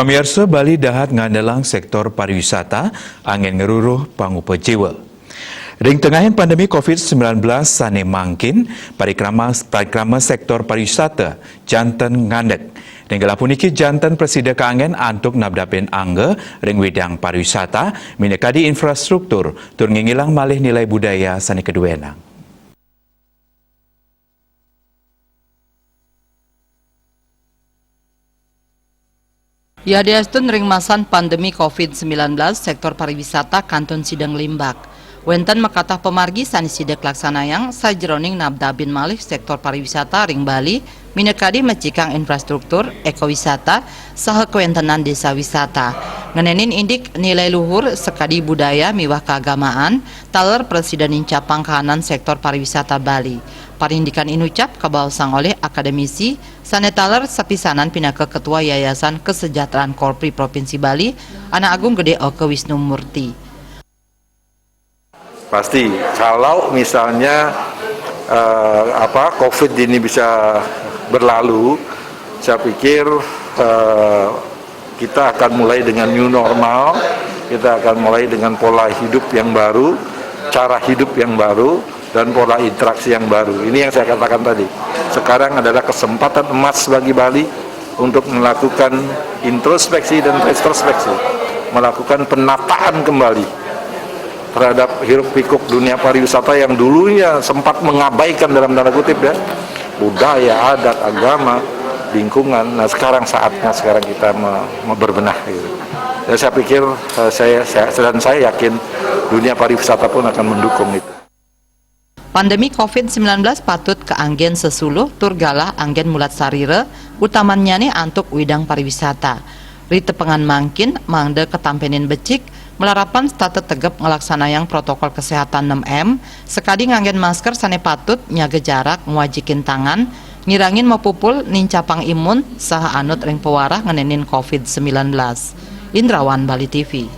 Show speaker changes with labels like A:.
A: Pamirsa, Bali dahat ngandalang sektor pariwisata angin ngeruruh pangupa jiwa. Ring tengahin pandemi COVID-19 sane mangkin, parikrama sektor pariwisata jantan ngandek. Dengan puniki jantan presida keangen antuk nabdapin angga ring widang pariwisata minekadi infrastruktur tur ngilang malih nilai budaya sane keduenang.
B: Ya diastun ring masan pandemi COVID-19 sektor pariwisata Kanton Sidang Limbak. Wenten makatah pemargi sani sidak laksanayang sajroning nabdabin malih sektor pariwisata ring Bali minekadi mecikang infrastruktur ekowisata saha kewentenan desa wisata. Ngenenin indik nilai luhur sekadi budaya miwah keagamaan taler presiden incapang kahanan sektor pariwisata Bali. Parindikan inucap kabausang oleh akademisi sanetaler sapisanan pinaka ketua Yayasan Kesejahteraan Korpri Provinsi Bali Anak Agung Gede Oke Wisnu Murti.
C: Pasti kalau misalnya COVID ini bisa berlalu, saya pikir kita akan mulai dengan new normal, kita akan mulai dengan pola hidup yang baru, cara hidup yang baru, dan pola interaksi yang baru. Ini yang saya katakan tadi. Sekarang adalah kesempatan emas bagi Bali untuk melakukan introspeksi dan retrospeksi, melakukan penataan kembali terhadap hiruk pikuk dunia pariwisata yang dulunya sempat mengabaikan dalam tanda kutip ya, budaya, adat, agama, lingkungan. Nah sekarang saatnya kita berbenah gitu. Dan saya pikir saya yakin dunia pariwisata pun akan mendukung itu.
B: Pandemi COVID-19 patut keanggen sesuluh turgalah anggen mulat sarire utamanya nih antuk widang pariwisata. Rite pengan mangkin mangde ketampenin becik melarapan stata tegep ngelaksanayang protokol kesehatan 6M sekadi nganggen masker sane patut nyaga jarak ngwajikin tangan ngirangin mapupul nincapang imun saha anut ring pewarah ngenenin COVID-19. Indrawan, Bali TV.